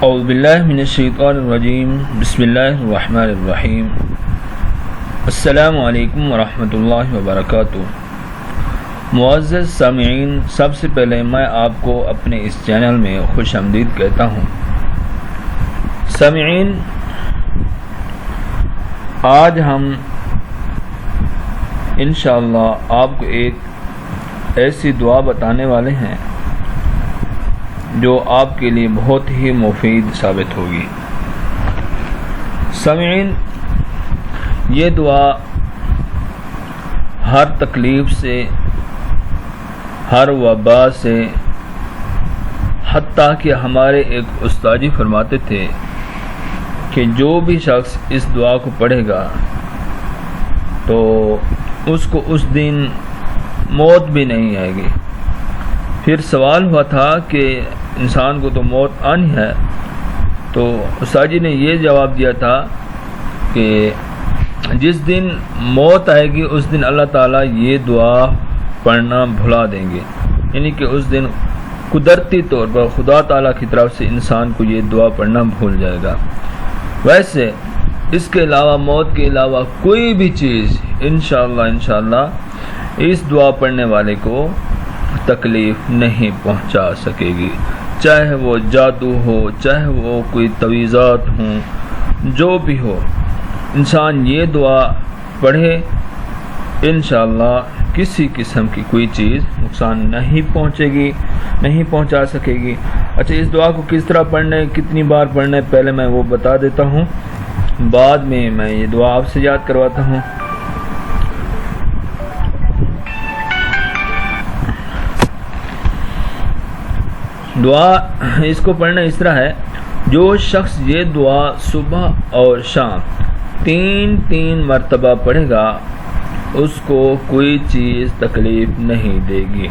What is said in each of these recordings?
اعوذ باللہ من الشیطان الرجیم بسم اللہ الرحمن الرحیم السلام علیکم ورحمۃ اللہ وبرکاتہ۔ معزز سامعین، سب سے پہلے میں آپ کو اپنے اس چینل میں خوش آمدید کہتا ہوں۔ سامعین، آج ہم انشاءاللہ آپ کو ایک ایسی دعا بتانے والے ہیں جو آپ کے لیے بہت ہی مفید ثابت ہوگی۔ سامعین، یہ دعا ہر تکلیف سے، ہر وبا سے، حتیٰ کہ ہمارے ایک استاد جی فرماتے تھے کہ جو بھی شخص اس دعا کو پڑھے گا تو اس کو اس دن موت بھی نہیں آئے گی۔ پھر سوال ہوا تھا کہ انسان کو تو موت آنی ہے، تو استاد جی نے یہ جواب دیا تھا کہ جس دن موت آئے گی اس دن اللہ تعالیٰ یہ دعا پڑھنا بھلا دیں گے، یعنی کہ اس دن قدرتی طور پر خدا تعالیٰ کی طرف سے انسان کو یہ دعا پڑھنا بھول جائے گا۔ ویسے اس کے علاوہ، موت کے علاوہ کوئی بھی چیز انشاءاللہ اس دعا پڑھنے والے کو تکلیف نہیں پہنچا سکے گی، چاہے وہ جادو ہو، چاہے وہ کوئی تویزات ہوں، جو بھی ہو۔ انسان یہ دعا پڑھے، انشاءاللہ کسی قسم کی کوئی چیز نقصان نہیں پہنچے گی، نہیں پہنچا سکے گی۔ اچھا، اس دعا کو کس طرح پڑھنا ہے، کتنی بار پڑھنا ہے، پہلے میں وہ بتا دیتا ہوں، بعد میں یہ دعا آپ سے یاد کرواتا ہوں۔ دعا اس کو پڑھنا اس طرح ہے: جو شخص یہ دعا صبح اور شام تین مرتبہ پڑھے گا اس کو کوئی چیز تکلیف نہیں دے گی۔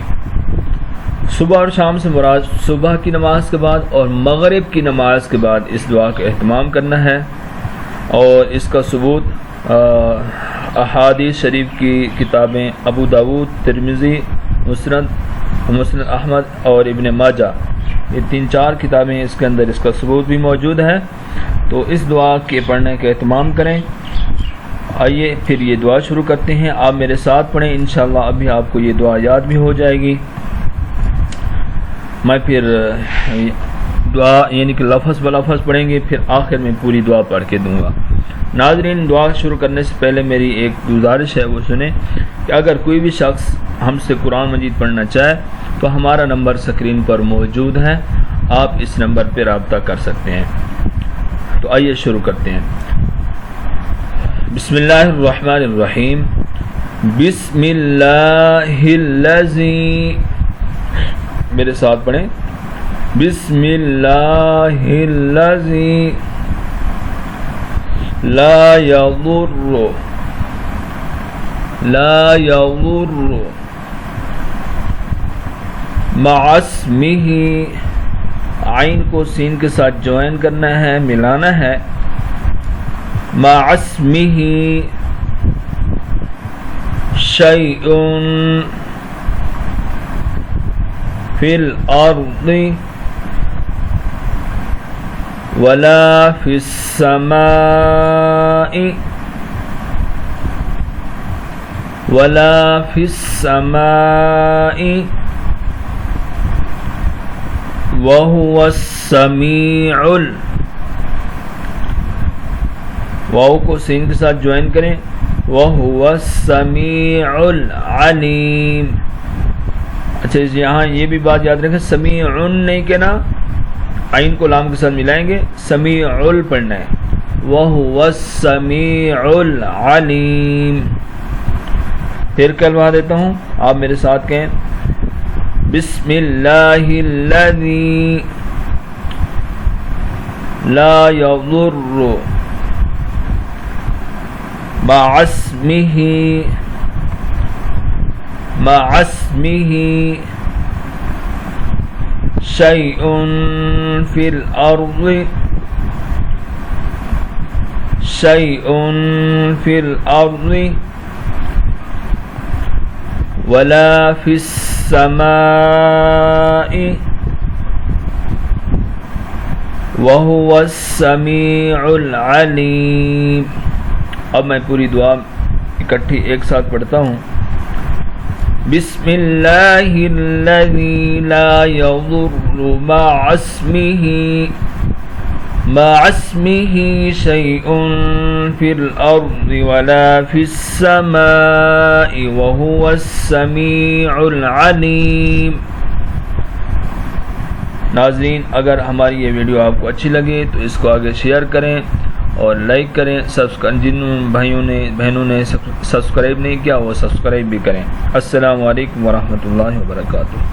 صبح اور شام سے مراد صبح کی نماز کے بعد اور مغرب کی نماز کے بعد اس دعا کا اہتمام کرنا ہے، اور اس کا ثبوت احادیث شریف کی کتابیں ابو داود، ترمذی، مسند احمد اور ابن ماجہ، یہ 3-4 کتابیں اس کے اندر اس کا ثبوت بھی موجود ہے۔ تو اس دعا کے پڑھنے کا اہتمام کریں۔ آئیے پھر یہ دعا شروع کرتے ہیں، آپ میرے ساتھ پڑھیں، انشاءاللہ ابھی آپ کو یہ دعا یاد بھی ہو جائے گی۔ میں پھر دعا یعنی کہ لفظ بلفظ پڑھیں گے، پھر آخر میں پوری دعا پڑھ کے دوں گا۔ ناظرین، دعا شروع کرنے سے پہلے میری ایک گزارش ہے، وہ سنیں کہ اگر کوئی بھی شخص ہم سے قرآن مجید پڑھنا چاہے تو ہمارا نمبر سکرین پر موجود ہے، آپ اس نمبر پہ رابطہ کر سکتے ہیں۔ تو آئیے شروع کرتے ہیں۔ بسم اللہ الرحمن الرحیم۔ بسم اللہ الذی، میرے ساتھ پڑھیں، بسم اللہ الذی لا یضر مع اسمہ، عین کو سین کے ساتھ جوائن کرنا ہے، ملانا ہے، مع اسمہ شیء فی الارض ولا فی السماء ولا فی السماء وهو السمیع واو کو سین کے ساتھ جوائن کریں، وهو السمیع العلیم۔ اچھا، یہاں یہ بھی بات یاد رکھیں، سمیع نہیں کہنا، عین کو لام کے ساتھ ملائیں گے، سمیع پڑھنا ہے، وهو السمیع العلیم۔ پھر کلمہ دیتا ہوں، آپ میرے ساتھ کہیں، بسم اللہ الذی لا یضر مع اسمہ شیء فی الارض ولا فی السماء وَهُوَ السَّمِيعُ الْعَلِيمُ۔ اب میں پوری دعا اکٹھی ایک ساتھ پڑھتا ہوں۔ بسم اللہ الذی لا یضر مع اسمہ شیء فی الارض ولا فی السماء وهو السمیع العلیم۔ ناظرین، اگر ہماری یہ ویڈیو آپ کو اچھی لگے تو اس کو آگے شیئر کریں اور لائک کریں۔ جن بہنوں نے سبسکرائب نہیں کیا وہ سبسکرائب بھی کریں۔ السلام علیکم ورحمۃ اللہ وبرکاتہ۔